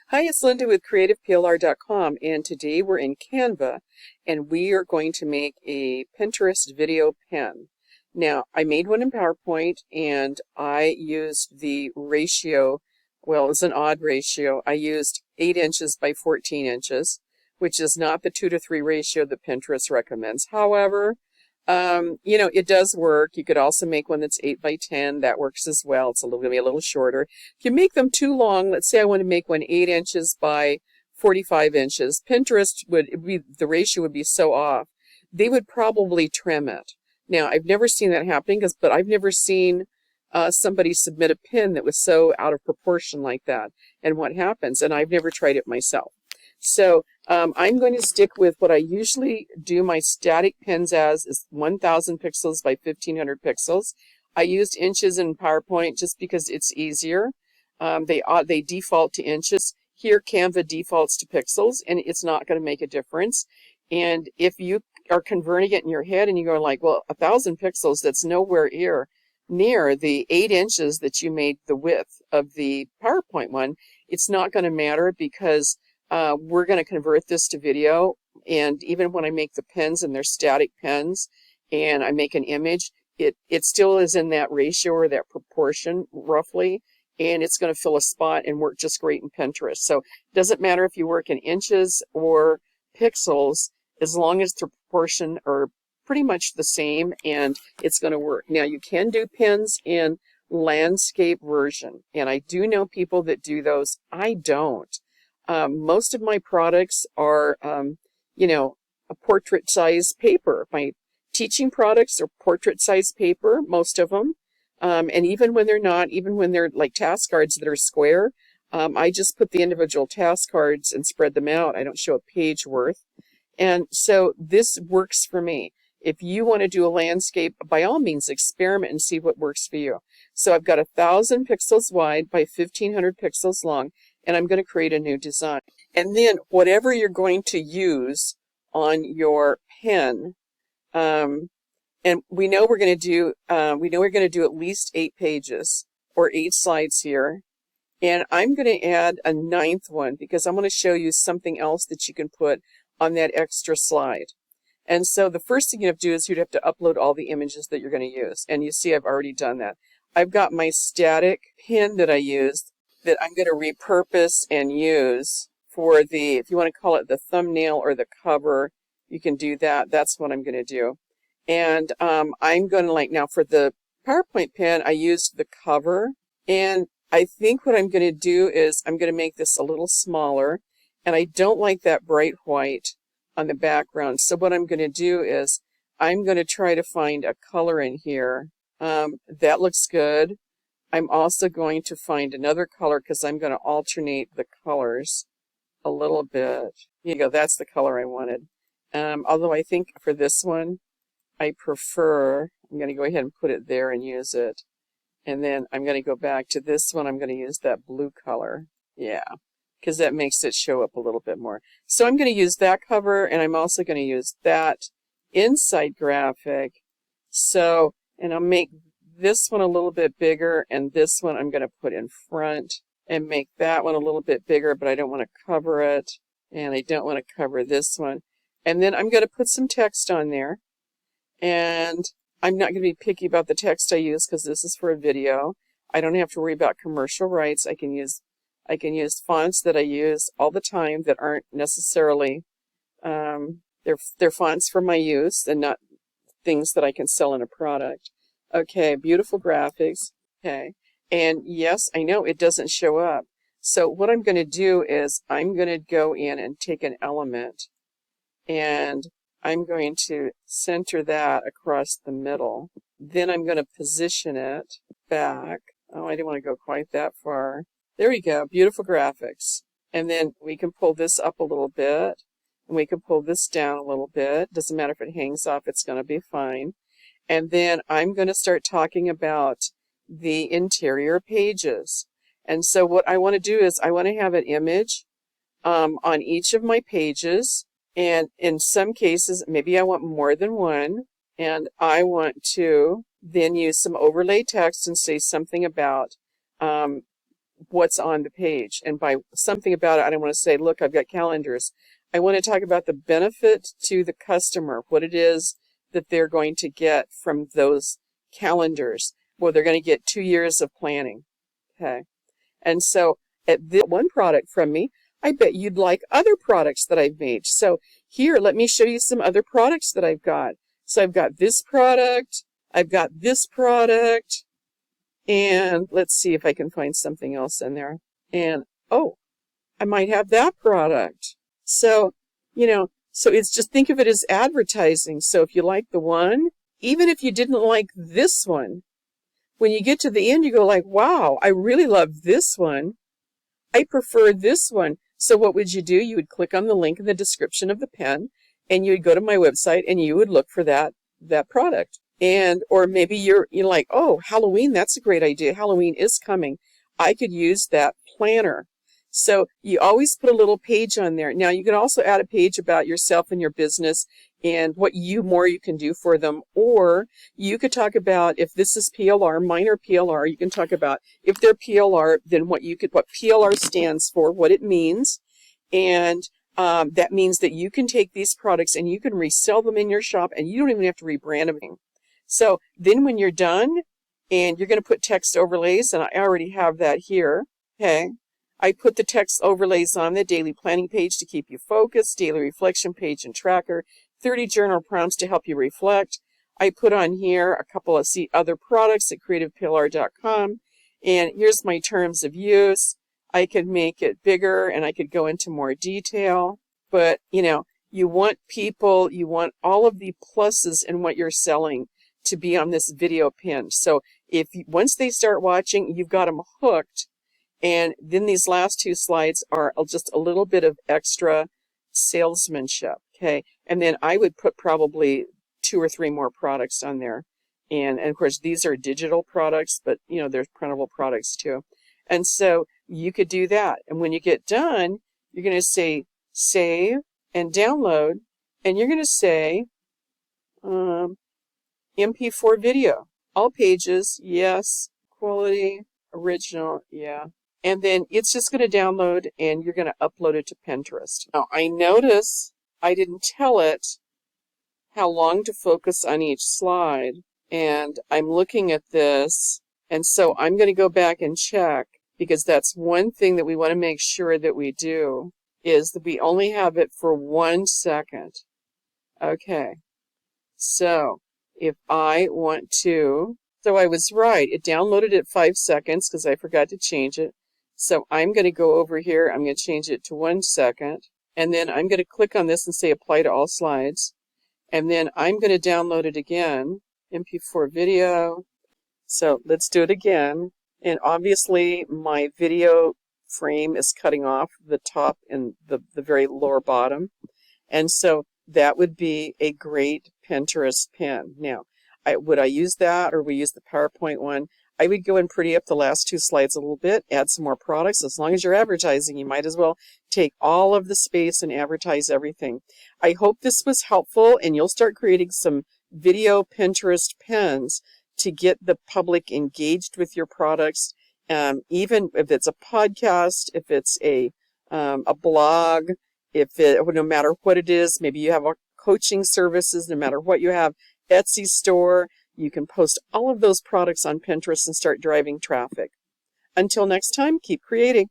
Hi, it's Linda with CreativePLR.com, and today we're in Canva and we are going to make a Pinterest video pen. Now, I made one in PowerPoint and I used the ratio, well, it's an odd ratio. I used 8 inches by 14 inches, which is not the 2 to 3 ratio that Pinterest recommends. However, it does work. You could also make one that's 8 by 10. That works as well. It's going to be a little shorter. If you make them too long, let's say I want to make one 8 inches by 45 inches, Pinterest the ratio would be so off, they would probably trim it. Now, I've never seen that happening, but I've never seen somebody submit a pin that was so out of proportion like that and what happens, and I've never tried it myself. So I'm going to stick with what I usually do my static pins as is 1000 pixels by 1500 pixels. I used inches in PowerPoint just because it's easier. They default to inches. Here Canva defaults to pixels, and it's not going to make a difference. And if you are converting it in your head and you go like, well, 1000 pixels, that's nowhere near the 8 inches that you made the width of the PowerPoint one, it's not going to matter because we're going to convert this to video, and even when I make the pens and they're static pens and I make an image, it still is in that ratio or that proportion roughly, and it's going to fill a spot and work just great in Pinterest. So it doesn't matter if you work in inches or pixels, as long as the proportion are pretty much the same, and it's going to work. Now, you can do pens in landscape version, and I do know people that do those. I don't. Most of my products are, a portrait size paper. My teaching products are portrait size paper, most of them. And even when they're not, even when they're like task cards that are square, I just put the individual task cards and spread them out. I don't show a page worth. And so this works for me. If you want to do a landscape, by all means, experiment and see what works for you. So I've got 1000 pixels wide by 1500 pixels long, and I'm going to create a new design. And then whatever you're going to use on your pen, and we know we're going to do at least 8 pages or 8 slides here. And I'm going to add a 9th one because I'm going to show you something else that you can put on that extra slide. And so the first thing you have to do is you'd have to upload all the images that you're going to use. And you see I've already done that. I've got my static pin that I used that I'm going to repurpose and use for the, if you want to call it the thumbnail or the cover, you can do that. That's what I'm going to do. And I'm going to now for the PowerPoint pen, I used the cover. And I think what I'm going to do is I'm going to make this a little smaller. And I don't like that bright white on the background. So what I'm going to do is I'm going to try to find a color in here. That looks good. I'm also going to find another color because I'm going to alternate the colors a little bit. Here you go. That's the color I wanted. Although I think for this one, I'm going to go ahead and put it there and use it. And then I'm going to go back to this one. I'm going to use that blue color. Yeah, because that makes it show up a little bit more. So I'm going to use that cover, and I'm also going to use that inside graphic. So, and I'll make this one a little bit bigger, and this one I'm going to put in front and make that one a little bit bigger, but I don't want to cover it, and I don't want to cover this one. And then I'm going to put some text on there, and I'm not going to be picky about the text I use because this is for a video. I don't have to worry about commercial rights. I can use fonts that I use all the time that aren't necessarily, they're fonts for my use and not things that I can sell in a product. Okay, beautiful graphics. Okay, and yes, I know it doesn't show up. So what I'm going to do is I'm going to go in and take an element, and I'm going to center that across the middle. Then I'm going to position it back. Oh, I didn't want to go quite that far. There we go, beautiful graphics. And then we can pull this up a little bit, and we can pull this down a little bit. Doesn't matter if it hangs off, it's going to be fine. And then I'm going to start talking about the interior pages. And so what I want to do is I want to have an image on each of my pages. And in some cases, maybe I want more than one. And I want to then use some overlay text and say something about what's on the page. And by something about it, I don't want to say, look, I've got calendars. I want to talk about the benefit to the customer, what it is that they're going to get from those calendars. Well, they're going to get 2 years of planning. Okay. And so at this one product from me, I bet you'd like other products that I've made. So here, let me show you some other products that I've got. So I've got this product, I've got this product, and let's see if I can find something else in there. And, oh, I might have that product. So, so it's just think of it as advertising. So if you like the one, even if you didn't like this one, when you get to the end, you go like, wow, I really love this one. I prefer this one. So what would you do? You would click on the link in the description of the pen, and you would go to my website and you would look for that product. And or maybe you're like, oh, Halloween, that's a great idea. Halloween is coming. I could use that planner. So you always put a little page on there. Now you can also add a page about yourself and your business and what you can do for them. Or you could talk about if this is PLR, minor PLR, you can talk about if they're PLR, then what PLR stands for, what it means. And that means that you can take these products and you can resell them in your shop and you don't even have to rebrand them. So then when you're done and you're going to put text overlays, and I already have that here, okay, I put the text overlays on the daily planning page to keep you focused, daily reflection page and tracker, 30 journal prompts to help you reflect. I put on here a couple of other products at creativeplr.com, and here's my terms of use. I could make it bigger and I could go into more detail, but you want all of the pluses in what you're selling to be on this video pin. So once they start watching, you've got them hooked. And then these last two slides are just a little bit of extra salesmanship, okay? And then I would put probably 2 or 3 more products on there. And of course, these are digital products, but there's printable products too. And so you could do that. And when you get done, you're going to say save and download. And you're going to say MP4 video. All pages, yes. Quality, original, yeah. And then it's just going to download and you're going to upload it to Pinterest. Now, I notice I didn't tell it how long to focus on each slide. And I'm looking at this. And so I'm going to go back and check, because that's one thing that we want to make sure that we do, is that we only have it for 1 second. Okay. So if I want to, so I was right. It downloaded at 5 seconds because I forgot to change it. So I'm going to go over here. I'm going to change it to 1 second. And then I'm going to click on this and say apply to all slides. And then I'm going to download it again. MP4 video. So let's do it again. And obviously my video frame is cutting off the top and the very lower bottom. And so that would be a great Pinterest pin. Now, would I use that, or we use the PowerPoint one? I would go and pretty up the last 2 slides a little bit, add some more products. As long as you're advertising, you might as well take all of the space and advertise everything. I hope this was helpful, and you'll start creating some video Pinterest pins to get the public engaged with your products. Even if it's a podcast, if it's a blog, no matter what it is, maybe you have coaching services, no matter what you have, Etsy store, you can post all of those products on Pinterest and start driving traffic. Until next time, keep creating.